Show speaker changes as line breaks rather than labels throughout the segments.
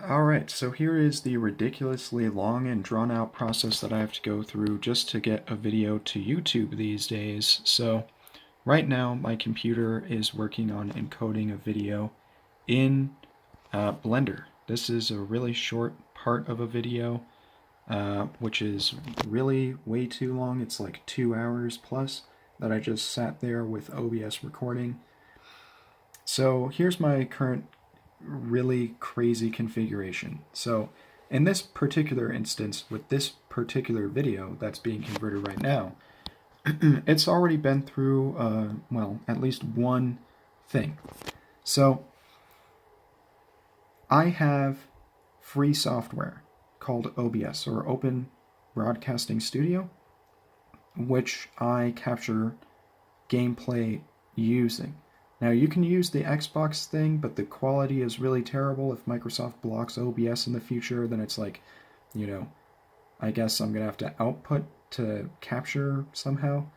Alright, so here is the ridiculously long and drawn out process that I have to go through just to get a video to YouTube these days. So right now my computer is working on encoding a video in Blender. This is a really short part of a video, which is really way too long. It's like 2 hours plus that I just sat there with OBS recording. So here's my current really crazy configuration. So in this particular instance, with this particular video that's being converted right now, it's already been through, well, at least one thing. So I have free software called OBS, or Open Broadcasting Studio, which I capture gameplay using. Now you can use the Xbox thing, but the quality is really terrible. If Microsoft blocks OBS in the future, then it's like, I guess I'm gonna have to output to capture somehow.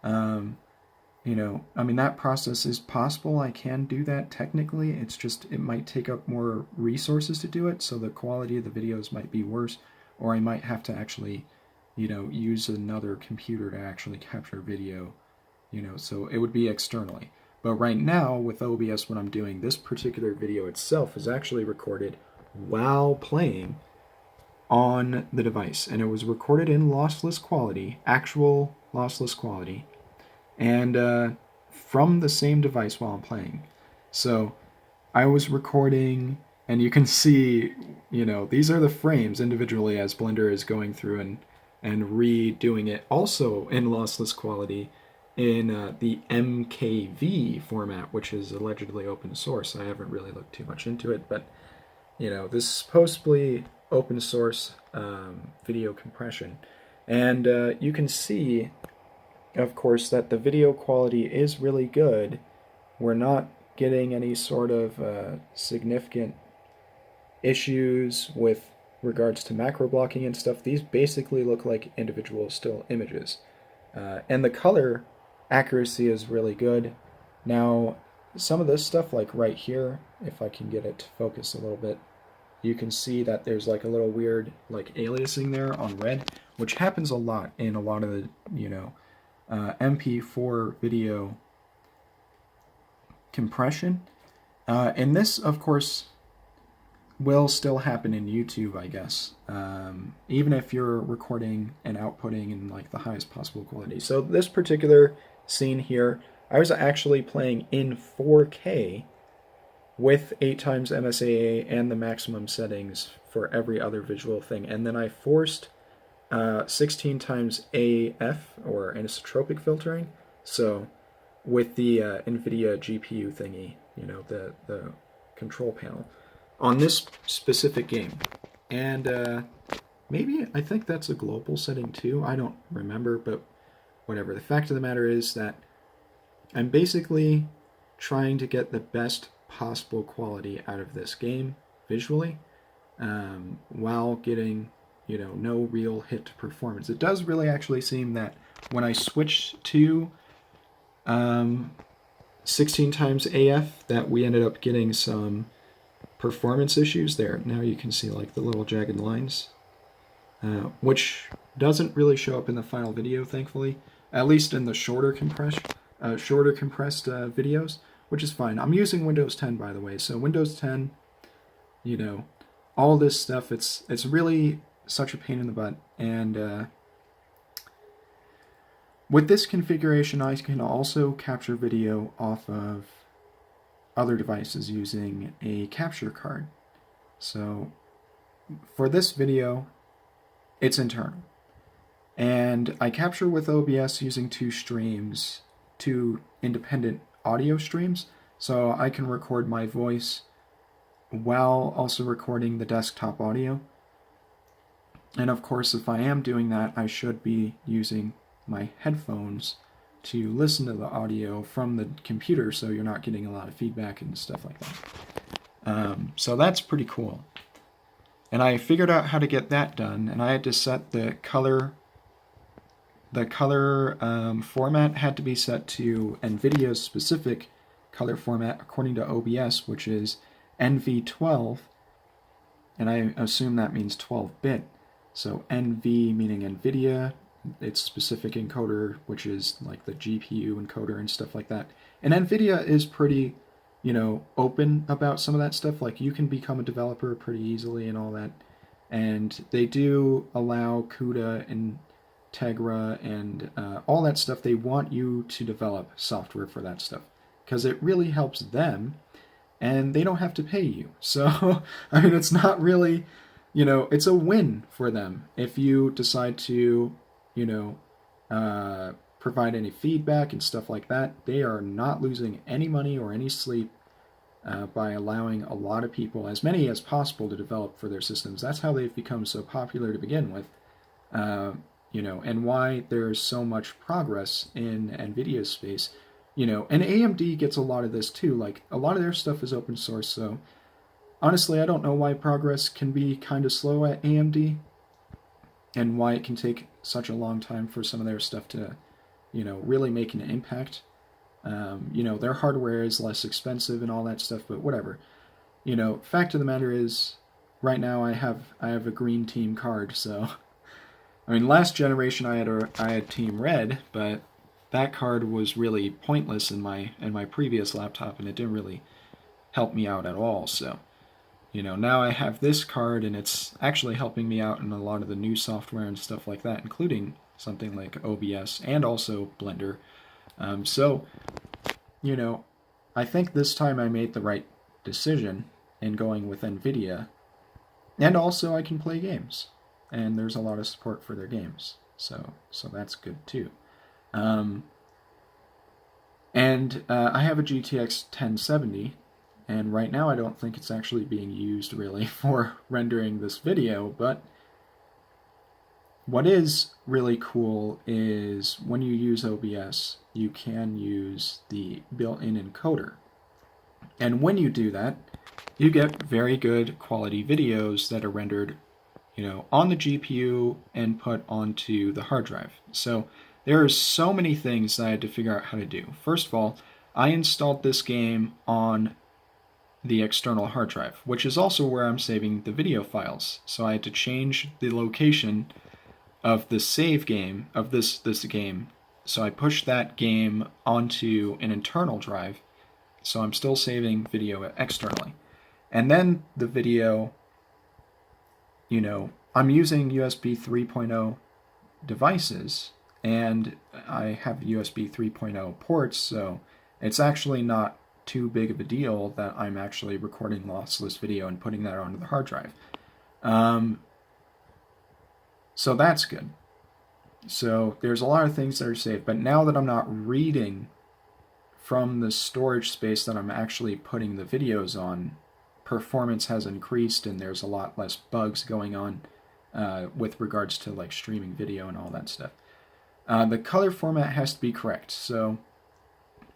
I mean, that process is possible. I can do that technically. It's just, it might take up more resources to do it, so the quality of the videos might be worse, or I might have to actually, use another computer to actually capture video, so it would be externally. But right now, with OBS, what I'm doing, this particular video itself is actually recorded while playing on the device. And it was recorded in lossless quality, actual lossless quality, and from the same device while I'm playing. So I was recording, and you can see, these are the frames individually as Blender is going through and redoing it, also in lossless quality, in the MKV format, which is allegedly open source. I haven't really looked too much into it, but this is supposedly open source video compression. And you can see, of course, that the video quality is really good. We're not getting any sort of significant issues with regards to macro blocking and stuff. These basically look like individual still images. And the color accuracy is really good. Now, some of this stuff, like right here, if I can get it to focus a little bit, you can see that there's like a little weird like aliasing there on red, which happens a lot in a lot of the, MP4 video compression. And this, of course, will still happen in YouTube, I guess, even if you're recording and outputting in like the highest possible quality. So this particular scene here, I was actually playing in 4K with 8 times MSAA and the maximum settings for every other visual thing, and then I forced 16 times AF, or anisotropic filtering, so with the NVIDIA GPU thingy, the control panel, on this specific game. And maybe, I think that's a global setting too, I don't remember, but whatever. The fact of the matter is that I'm basically trying to get the best possible quality out of this game visually, while getting, no real hit to performance. It does really actually seem that when I switched to 16 times AF, that we ended up getting some performance issues there. Now you can see like the little jagged lines, which doesn't really show up in the final video, thankfully, at least in the shorter compressed videos, which is fine. I'm using Windows 10, by the way, so Windows 10, all this stuff, it's really such a pain in the butt. And with this configuration, I can also capture video off of other devices using a capture card. So for this video, it's internal. And I capture with OBS using two streams, two independent audio streams, so I can record my voice while also recording the desktop audio. And of course, if I am doing that, I should be using my headphones to listen to the audio from the computer, so you're not getting a lot of feedback and stuff like that. So that's pretty cool. And I figured out how to get that done, and I had to set the color format had to be set to NVIDIA's specific color format according to OBS, which is NV12, and I assume that means 12-bit. So NV meaning NVIDIA, its specific encoder, which is like the GPU encoder and stuff like that. And NVIDIA is pretty, open about some of that stuff. Like you can become a developer pretty easily and all that. And they do allow CUDA and Tegra and all that stuff. They want you to develop software for that stuff because it really helps them, and they don't have to pay you. So, I mean, it's not really, it's a win for them if you decide to, provide any feedback and stuff like that. They are not losing any money or any sleep by allowing a lot of people, as many as possible, to develop for their systems. That's how they've become so popular to begin with, and why there's so much progress in NVIDIA's space. And AMD gets a lot of this too. Like, a lot of their stuff is open source, so honestly, I don't know why progress can be kind of slow at AMD and why it can take such a long time for some of their stuff to, really make an impact. Their hardware is less expensive and all that stuff, but whatever. Fact of the matter is, right now I have a green team card, so I mean, last generation I had Team Red, but that card was really pointless in my previous laptop, and it didn't really help me out at all. So, now I have this card, and it's actually helping me out in a lot of the new software and stuff like that, including something like OBS and also Blender. So, I think this time I made the right decision in going with NVIDIA, and also I can play games, and there's a lot of support for their games, so that's good too. I have a GTX 1070, and right now I don't think it's actually being used really for rendering this video, but what is really cool is when you use OBS, you can use the built-in encoder. And when you do that, you get very good quality videos that are rendered, on the GPU and put onto the hard drive. So there are so many things that I had to figure out how to do. First of all, I installed this game on the external hard drive, which is also where I'm saving the video files. So I had to change the location of the save game of this game. So I pushed that game onto an internal drive. So I'm still saving video externally. And then the video, I'm using USB 3.0 devices, and I have USB 3.0 ports, so it's actually not too big of a deal that I'm actually recording lossless video and putting that onto the hard drive. So that's good. So there's a lot of things that are safe, but now that I'm not reading from the storage space that I'm actually putting the videos on, performance has increased and there's a lot less bugs going on with regards to like streaming video and all that stuff. The color format has to be correct. So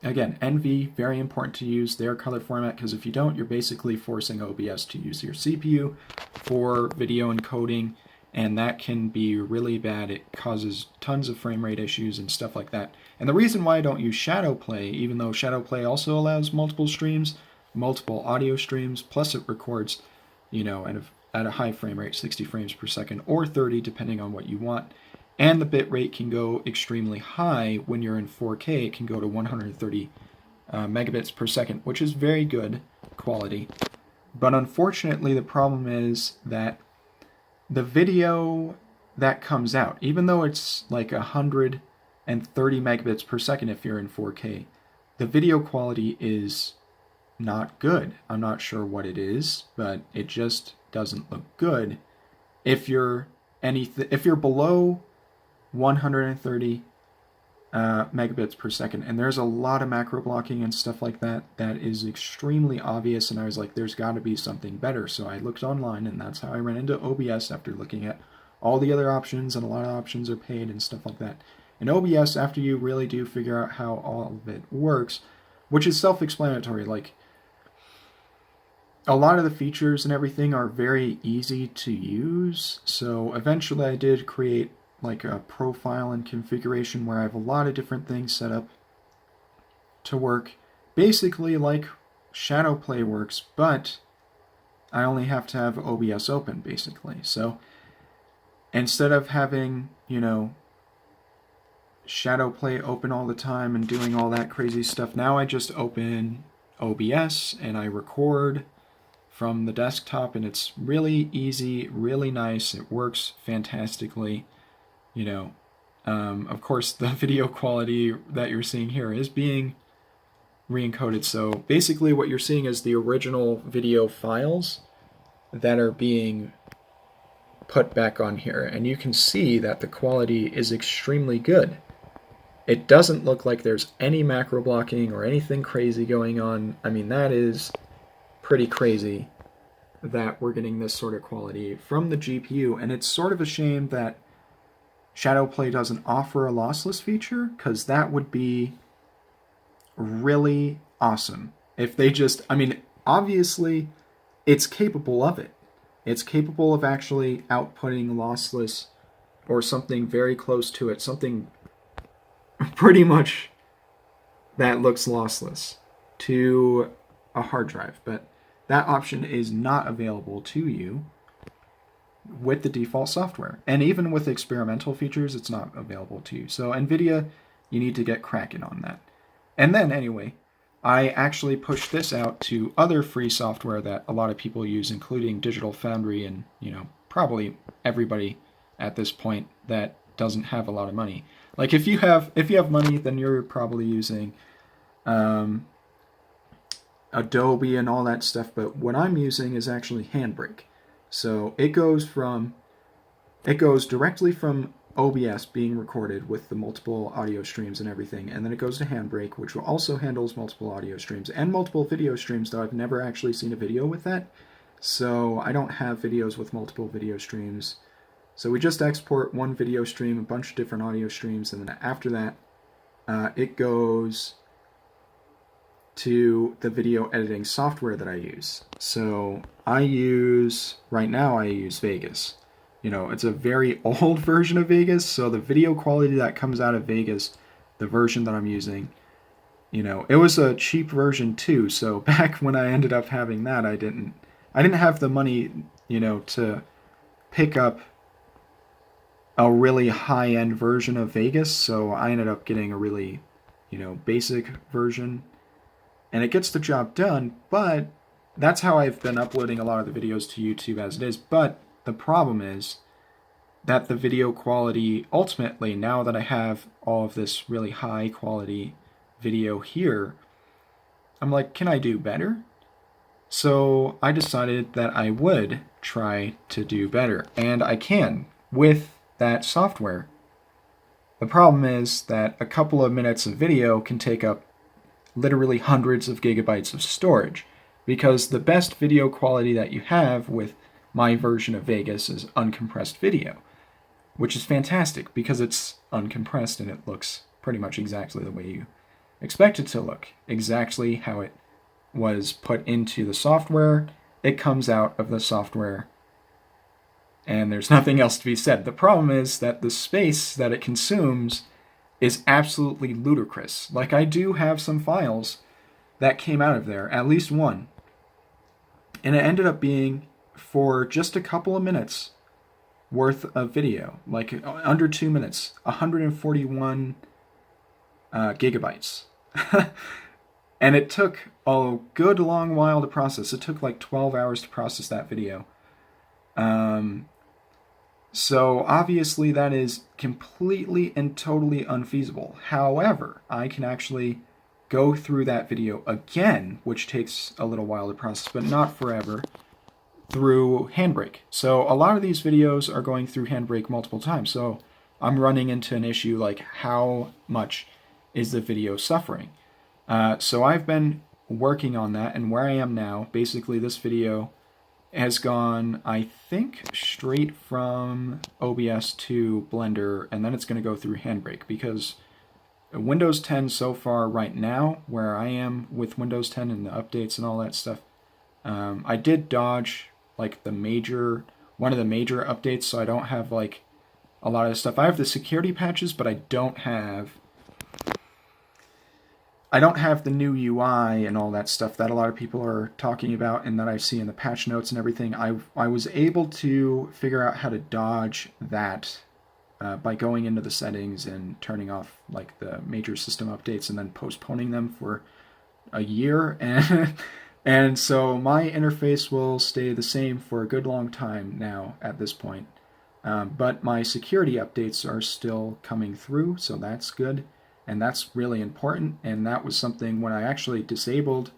again, NV, very important to use their color format, because if you don't, you're basically forcing OBS to use your CPU for video encoding, and that can be really bad. It causes tons of frame rate issues and stuff like that. And the reason why I don't use Shadowplay, even though Shadowplay also allows multiple streams, multiple audio streams, plus it records, at a high frame rate, 60 frames per second, or 30, depending on what you want. And the bit rate can go extremely high. When you're in 4K, it can go to 130 megabits per second, which is very good quality. But unfortunately, the problem is that the video that comes out, even though it's like 130 megabits per second if you're in 4K, the video quality is not good. I'm not sure what it is, but it just doesn't look good. If you're below 130 megabits per second, and there's a lot of macro blocking and stuff like that is extremely obvious, and I was like, there's got to be something better. So I looked online, and that's how I ran into OBS after looking at all the other options, and a lot of options are paid and stuff like that. And OBS, after you really do figure out how all of it works, which is self-explanatory, like a lot of the features and everything are very easy to use. So eventually I did create like a profile and configuration where I have a lot of different things set up to work basically like Shadowplay works, but I only have to have OBS open, basically. So instead of having, you know, Shadowplay open all the time and doing all that crazy stuff, now I just open OBS and I record from the desktop, and it's really easy, really nice. It works fantastically. You know, of course, the video quality that you're seeing here is being re-encoded. So basically what you're seeing is the original video files that are being put back on here. And you can see that the quality is extremely good. It doesn't look like there's any macro blocking or anything crazy going on. I mean, that is pretty crazy that we're getting this sort of quality from the GPU. And it's sort of a shame that Shadowplay doesn't offer a lossless feature, because that would be really awesome. If they just, I mean, obviously it's capable of it. It's capable of actually outputting lossless or something very close to it, something pretty much that looks lossless to a hard drive. But that option is not available to you with the default software. And even with experimental features, it's not available to you. So NVIDIA, you need to get cracking on that. And then anyway, I actually pushed this out to other free software that a lot of people use, including Digital Foundry and, you know, probably everybody at this point that doesn't have a lot of money. Like if you have money, then you're probably using Adobe and all that stuff. But what I'm using is actually Handbrake. So it goes directly from OBS being recorded with the multiple audio streams and everything, and then it goes to Handbrake, which also handles multiple audio streams and multiple video streams, though I've never actually seen a video with that. So I don't have videos with multiple video streams. So we just export one video stream, a bunch of different audio streams, and then after that, it goes to the video editing software that I use. So right now I use Vegas. You know, it's a very old version of Vegas, so the video quality that comes out of Vegas, the version that I'm using, you know, it was a cheap version too, so back when I ended up having that, I didn't have the money, you know, to pick up a really high-end version of Vegas, so I ended up getting a really, you know, basic version. And it gets the job done, but that's how I've been uploading a lot of the videos to YouTube as it is. But the problem is that the video quality, ultimately, now that I have all of this really high quality video here, I'm like, can I do better? So I decided that I would try to do better, and I can with that software. The problem is that a couple of minutes of video can take up literally hundreds of gigabytes of storage, because the best video quality that you have with my version of Vegas is uncompressed video, which is fantastic because it's uncompressed and it looks pretty much exactly the way you expect it to look, exactly how it was put into the software. It comes out of the software, and there's nothing else to be said. The problem is that the space that it consumes is absolutely ludicrous. Like, I do have some files that came out of there, at least one, and it ended up being, for just a couple of minutes worth of video, like under 2 minutes, 141 gigabytes. And it took a good long while to process. It took like 12 hours to process that video. So obviously that is completely and totally unfeasible. However, I can actually go through that video again, which takes a little while to process, but not forever, through Handbrake. So a lot of these videos are going through Handbrake multiple times. So I'm running into an issue like, how much is the video suffering? So I've been working on that, and where I am now, basically this video has gone, I think, straight from OBS to Blender, and then it's going to go through Handbrake, because Windows 10 so far right now, where I am with Windows 10 and the updates and all that stuff, I did dodge like one of the major updates, so I don't have like a lot of stuff. I have the security patches, but I don't have I don't have the new UI and all that stuff that a lot of people are talking about and that I see in the patch notes and everything. I was able to figure out how to dodge that by going into the settings and turning off like the major system updates and then postponing them for a year, and so my interface will stay the same for a good long time now at this point. But my security updates are still coming through, so that's good, and that's really important. And that was something when I actually disabled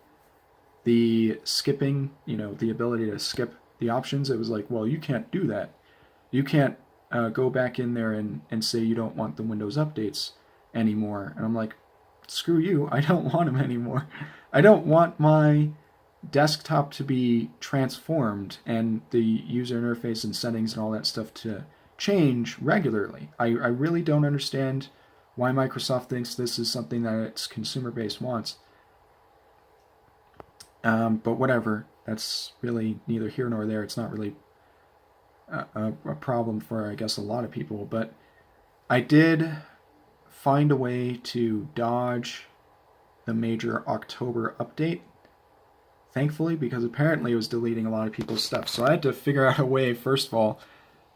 the skipping, the ability to skip the options. It was like, well, you can't do that. You can't go back in there and say you don't want the Windows updates anymore. And I'm like, screw you, I don't want them anymore. I don't want my desktop to be transformed and the user interface and settings and all that stuff to change regularly. I really don't understand why Microsoft thinks this is something that its consumer base wants. But whatever, that's really neither here nor there. It's not really a problem for, I guess, a lot of people. But I did find a way to dodge the major October update, thankfully, because apparently it was deleting a lot of people's stuff. So I had to figure out a way, first of all,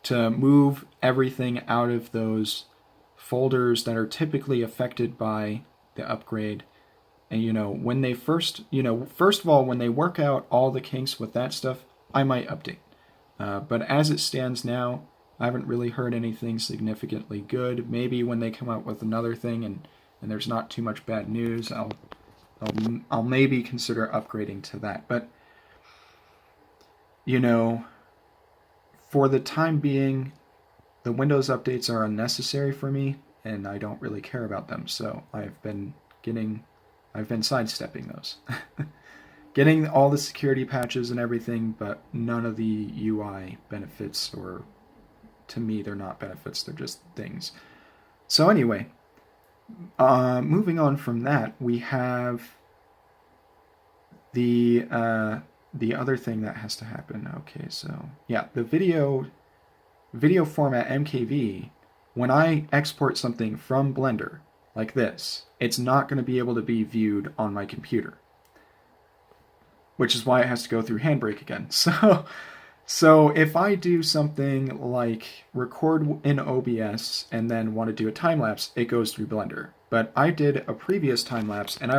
to move everything out of those folders that are typically affected by the upgrade. And when they first of all, when they work out all the kinks with that stuff, I might update. But as it stands now, I haven't really heard anything significantly good. Maybe when they come out with another thing and there's not too much bad news, I'll maybe consider upgrading to that. But for the time being, the Windows updates are unnecessary for me, and I don't really care about them. So I've been sidestepping those. Getting all the security patches and everything, but none of the UI benefits, or to me, they're not benefits, they're just things. So anyway, moving on from that, we have the other thing that has to happen. Okay, so yeah, the video format MKV, when I export something from Blender like this, it's not going to be able to be viewed on my computer, which is why it has to go through Handbrake again. So if I do something like record in OBS and then want to do a time lapse, it goes through Blender. But I did a previous time lapse, and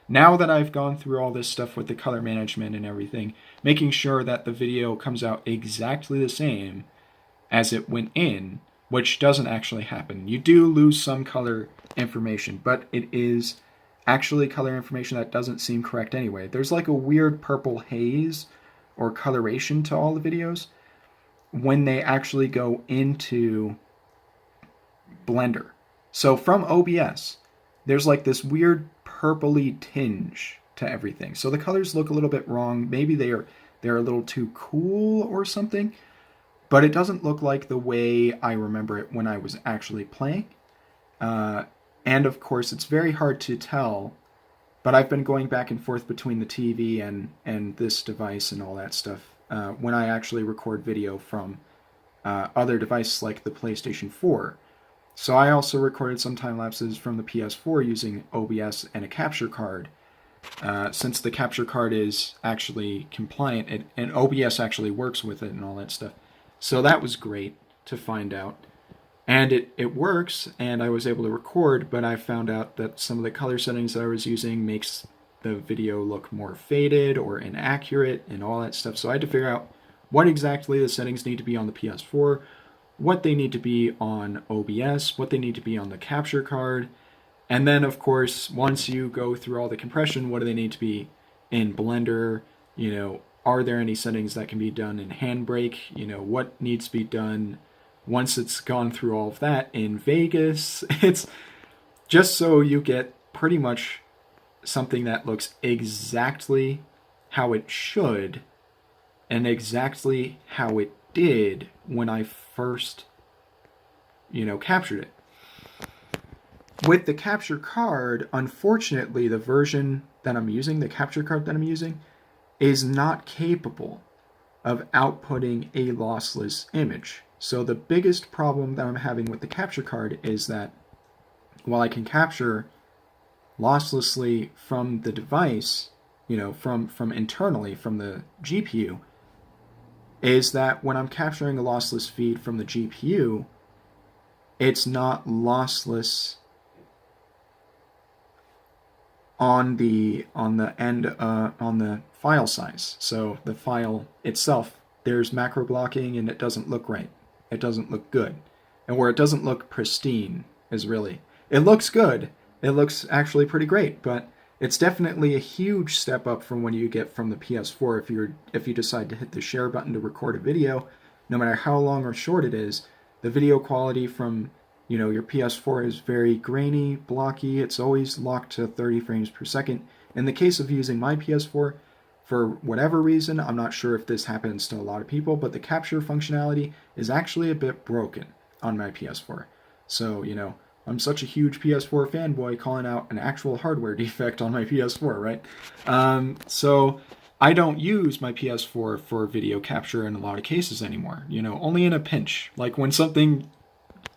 now that I've gone through all this stuff with the color management and everything, making sure that the video comes out exactly the same as it went in, which doesn't actually happen. You do lose some color information, but it is actually color information that doesn't seem correct anyway. There's like a weird purple haze or coloration to all the videos when they actually go into Blender. So from OBS, there's like this weird purpley tinge to everything. So the colors look a little bit wrong. Maybe they're a little too cool or something, but it doesn't look like the way I remember it when I was actually playing. And of course, it's very hard to tell, but I've been going back and forth between the TV and this device and all that stuff when I actually record video from other devices like the PlayStation 4. So I also recorded some time lapses from the PS4 using OBS and a capture card. Since the capture card is actually compliant and OBS actually works with it and all that stuff. So that was great to find out. And it works, and I was able to record, but I found out that some of the color settings that I was using makes the video look more faded or inaccurate and all that stuff. So I had to figure out what exactly the settings need to be on the PS4, what they need to be on OBS, what they need to be on the capture card, and then, of course, once you go through all the compression, what do they need to be in Blender? Are there any settings that can be done in Handbrake? What needs to be done once it's gone through all of that in Vegas? It's just so you get pretty much something that looks exactly how it should and exactly how it did when I first, captured it. With the capture card, unfortunately, the version that I'm using, the capture card that I'm using, is not capable of outputting a lossless image. So the biggest problem that I'm having with the capture card is that while I can capture losslessly from the device, from internally from the GPU, is that when I'm capturing a lossless feed from the GPU, it's not lossless on the end on the file size. So the file itself, there's macro blocking and it doesn't look right. It doesn't look good. And where it doesn't look pristine is really, it looks good. It looks actually pretty great, but it's definitely a huge step up from when you get from the PS4 if you decide to hit the share button to record a video. No matter how long or short it is, the video quality from your PS4 is very grainy, blocky. It's always locked to 30 frames per second. In the case of using my PS4, for whatever reason, I'm not sure if this happens to a lot of people, but the capture functionality is actually a bit broken on my PS4. So, I'm such a huge PS4 fanboy calling out an actual hardware defect on my PS4, right? So I don't use my PS4 for video capture in a lot of cases anymore. Only in a pinch, like when something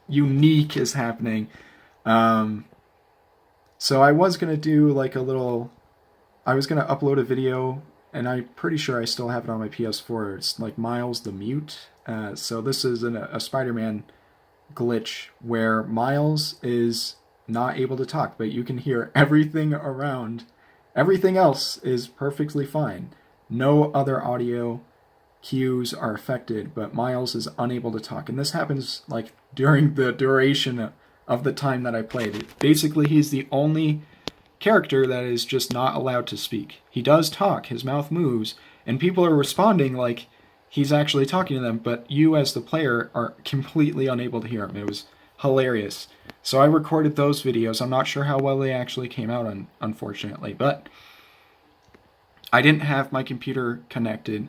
unique is happening. So I was gonna do like I was gonna upload a video, and I'm pretty sure I still have it on my PS4. It's like Miles the Mute. So this is a Spider-Man glitch where Miles is not able to talk, but you can hear everything around. Everything else is perfectly fine. No other audio cues are affected, but Miles is unable to talk. And this happens like during the duration of the time that I played. Basically, he's the only character that is just not allowed to speak. He does talk, his mouth moves, and people are responding like he's actually talking to them, but you as the player are completely unable to hear him. It was hilarious. So I recorded those videos. I'm not sure how well they actually came out, unfortunately, but I didn't have my computer connected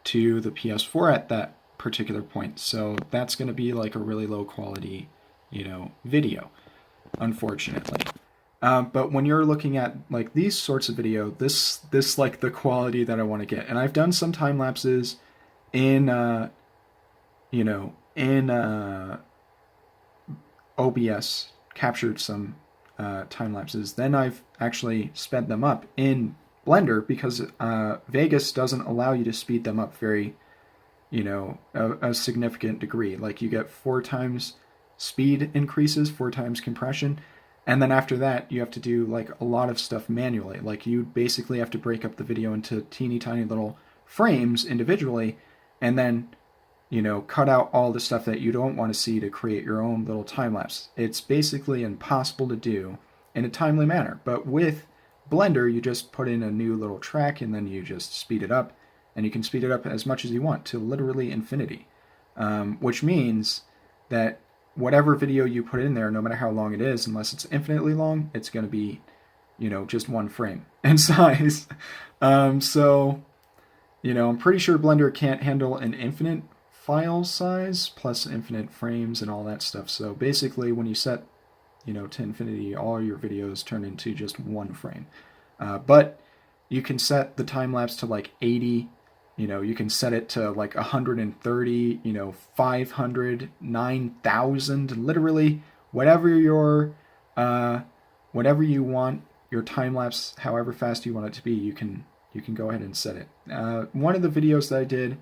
to the PS4 at that particular point, so that's going to be like a really low quality, video, unfortunately. But when you're looking at like these sorts of video, this like the quality that I want to get, and I've done some time lapses in OBS, captured some time lapses. Then I've actually sped them up in Blender because Vegas doesn't allow you to speed them up very, a significant degree. Like you get 4 times speed increases, 4 times compression, and then after that you have to do like a lot of stuff manually. Like you basically have to break up the video into teeny tiny little frames individually, and then cut out all the stuff that you don't want to see to create your own little time lapse. It's basically impossible to do in a timely manner. But with Blender, you just put in a new little track and then you just speed it up, and you can speed it up as much as you want to literally infinity, which means that whatever video you put in there, no matter how long it is, unless it's infinitely long, it's going to be, just 1 frame in size. So, I'm pretty sure Blender can't handle an infinite file size plus infinite frames and all that stuff. So basically, when you set, to infinity, all your videos turn into just 1 frame. But you can set the time lapse to like 80. You can set it to like 130, 500, 9,000, literally whatever whatever you want your time lapse, however fast you want it to be, you can go ahead and set it. One of the videos that I did,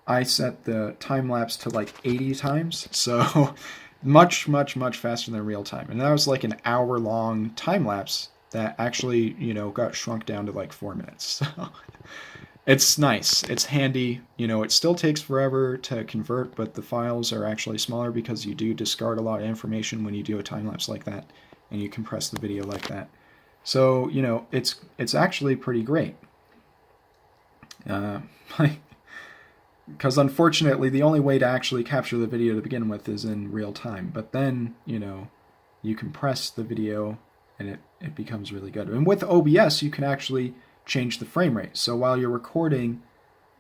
I set the time lapse to like 80 times, so much faster than real time. And that was like an hour-long time lapse that actually, got shrunk down to like 4 minutes. So it's nice. It's handy. It still takes forever to convert, but the files are actually smaller because you do discard a lot of information when you do a time lapse like that, and you compress the video like that. So, it's actually pretty great. Because unfortunately, the only way to actually capture the video to begin with is in real time. But then, you compress the video and it becomes really good. And with OBS, you can actually change the frame rate. So while you're recording,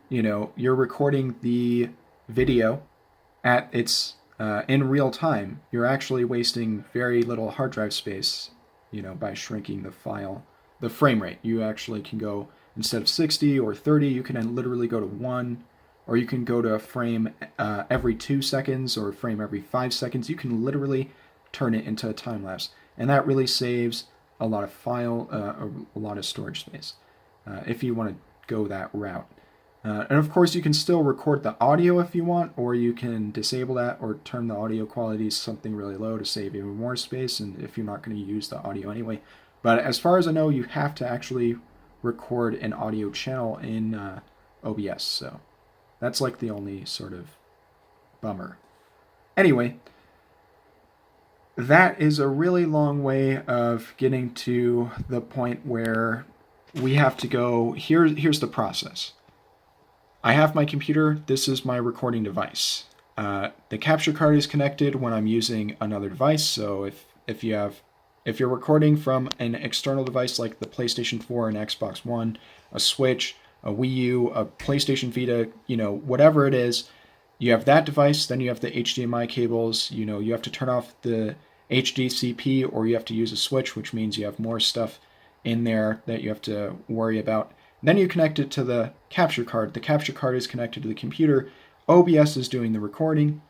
you're recording the video at its in real time, you're actually wasting very little hard drive space, by shrinking the frame rate. You actually can go, instead of 60 or 30, you can literally go to 1, or you can go to a frame every 2 seconds or a frame every 5 seconds. You can literally turn it into a time lapse. And that really saves a lot of a lot of storage space, if you want to go that route. And of course, you can still record the audio if you want, or you can disable that or turn the audio quality to something really low to save even more space, and if you're not going to use the audio anyway. But as far as I know, you have to actually record an audio channel in OBS, so that's like the only sort of bummer. Anyway, that is a really long way of getting to the point where we have to go, here's the process. I have my computer, this is my recording device. The capture card is connected when I'm using another device, so if you're recording from an external device like the PlayStation 4 and Xbox One, a Switch, a Wii U, a PlayStation Vita, whatever it is, you have that device, then you have the HDMI cables, you have to turn off the HDCP or you have to use a switch, which means you have more stuff in there that you have to worry about. Then you connect it to the capture card. The capture card is connected to the computer. OBS is doing the recording.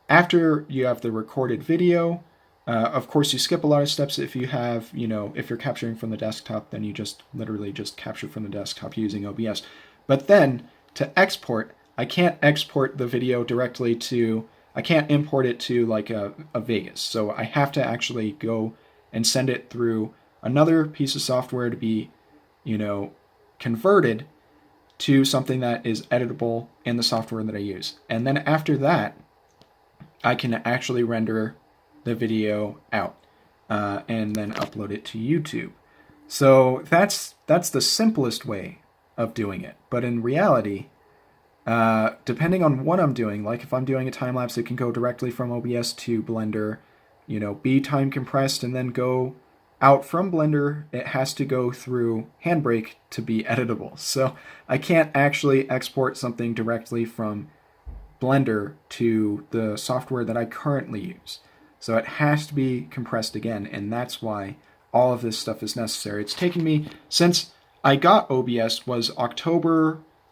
After you have the recorded video, of course you skip a lot of steps if you have, if you're capturing from the desktop, then you just literally just capture from the desktop using OBS. But then to export, I can't export the video directly to, I can't import it to like a Vegas. So I have to actually go and send it through another piece of software to be, converted to something that is editable in the software that I use. And then after that, I can actually render the video out and then upload it to YouTube. So that's the simplest way of doing it. But in reality, depending on what I'm doing, like if I'm doing a time lapse, it can go directly from OBS to Blender, be time compressed and then go out from Blender. It has to go through Handbrake to be editable. So I can't actually export something directly from Blender to the software that I currently use. So it has to be compressed again, and that's why all of this stuff is necessary. It's taken me, since I got OBS was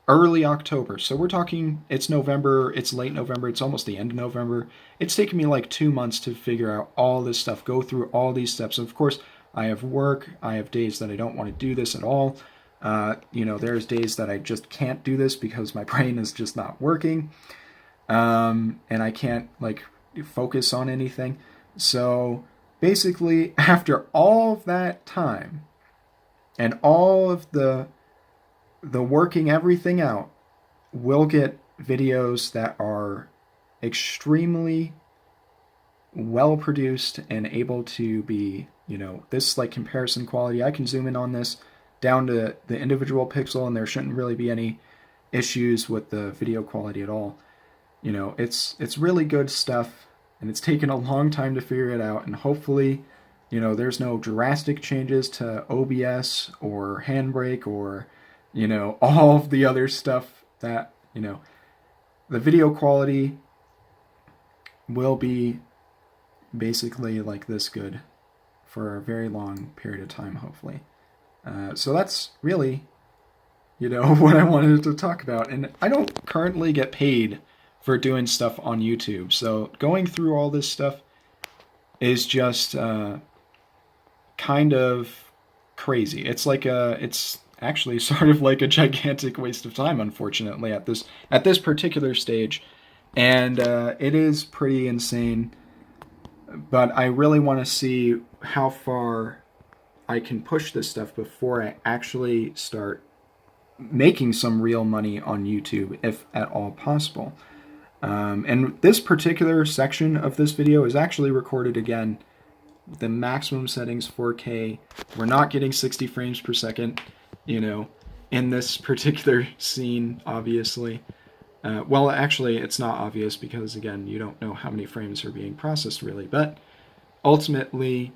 early October. So we're talking, it's November, it's late November, it's almost the end of November. It's taken me like 2 months to figure out all this stuff, go through all these steps. Of course, I have work, I have days that I don't want to do this at all. There's days that I just can't do this because my brain is just not working. And I can't focus on anything. So basically, after all of that time and all of the working everything out, we'll get videos that are extremely well produced and able to be, this comparison quality. I can zoom in on this down to the individual pixel and there shouldn't really be any issues with the video quality at all. It's really good stuff, and it's taken a long time to figure it out, and hopefully, there's no drastic changes to OBS or Handbrake or, all of the other stuff that, the video quality will be basically like this good for a very long period of time, hopefully. So that's really, what I wanted to talk about. And I don't currently get paid for doing stuff on YouTube. So going through all this stuff is just kind of crazy. It's actually sort of like a gigantic waste of time, unfortunately, at this particular stage. And it is pretty insane. But I really want to see how far I can push this stuff before I actually start making some real money on YouTube, if at all possible. And this particular section of this video is actually recorded again. The maximum settings 4K. We're not getting 60 frames per second, in this particular scene, obviously. Well, actually, it's not obvious because, again, you don't know how many frames are being processed, really. But ultimately,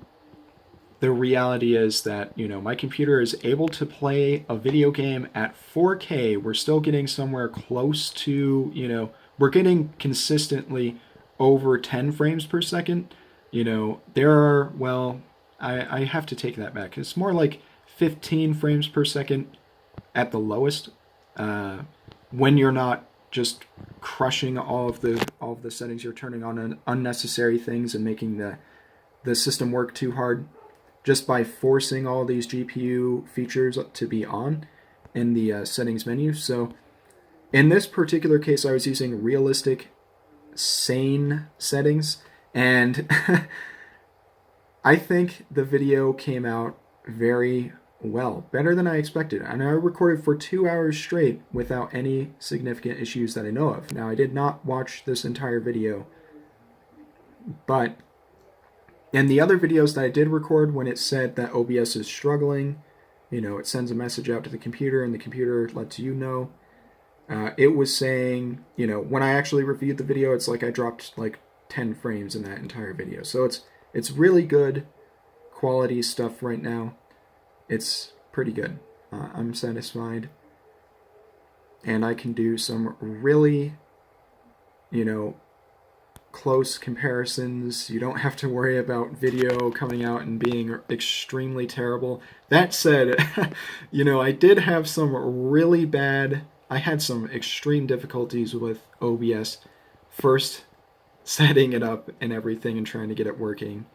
the reality is that, my computer is able to play a video game at 4K. We're still getting somewhere close to, we're getting consistently over 10 frames per second. There are, well, I have to take that back. It's more like 15 frames per second at the lowest, when you're not just crushing all of the settings. You're turning on unnecessary things and making the system work too hard. just by forcing all these GPU features to be on in the settings menu. So in this particular case, I was using realistic, sane settings, and I think the video came out very well, better than I expected. And I recorded for 2 hours straight without any significant issues that I know of. Now, I did not watch this entire video, but in the other videos that I did record, when it said that OBS is struggling, you know, it sends a message out to the computer and the computer lets you know. It was saying, you know, when I actually reviewed the video, it's like I dropped like 10 frames in that entire video. So it's really good quality stuff right now. It's pretty good. I'm satisfied. And I can do some really, you know, close comparisons. You don't have to worry about video coming out and being extremely terrible. That said, you know, I did have some really bad... I had some extreme difficulties with OBS first setting it up and everything and trying to get it working.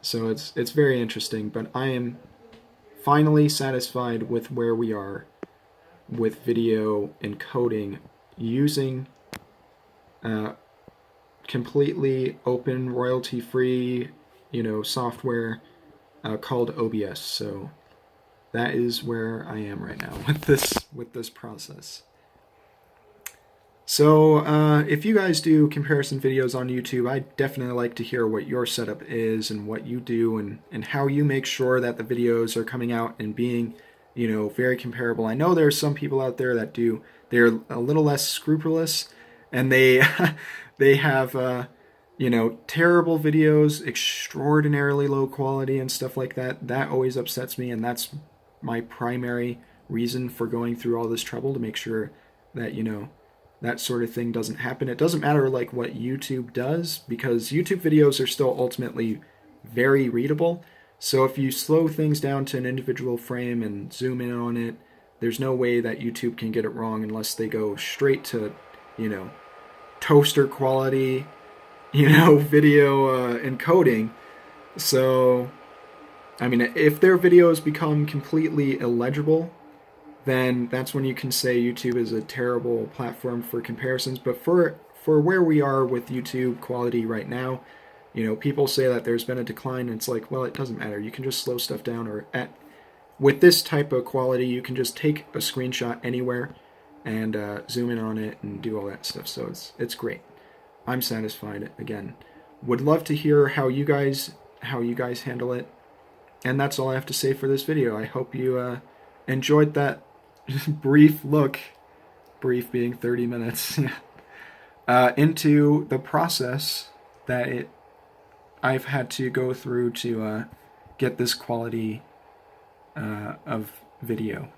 So it's very interesting, but I am finally satisfied with where we are with video encoding using completely open, royalty-free, you know, software called OBS. So that is where I am right now with this process. So if you guys do comparison videos on YouTube, I definitely like to hear what your setup is and what you do and how you make sure that the videos are coming out and being, you know, very comparable. I know there are some people out there that they're a little less scrupulous, and they they have you know, terrible videos, extraordinarily low quality and stuff like that. That always upsets me, and that's my primary reason for going through all this trouble, to make sure that, you know, that sort of thing doesn't happen. It doesn't matter like what YouTube does, because YouTube videos are still ultimately very readable. So if you slow things down to an individual frame and zoom in on it, there's no way that YouTube can get it wrong unless they go straight to, you know, toaster quality, you know, video encoding. So I mean, if their videos become completely illegible, then that's when you can say YouTube is a terrible platform for comparisons. But for where we are with YouTube quality right now, you know, people say that there's been a decline, and it's like, well, it doesn't matter. You can just slow stuff down, or with this type of quality, you can just take a screenshot anywhere and zoom in on it and do all that stuff. So it's great. I'm satisfied. Again, would love to hear how you guys handle it. And that's all I have to say for this video. I hope you enjoyed that brief look, brief being 30 minutes, into the process that I've had to go through to get this quality of video.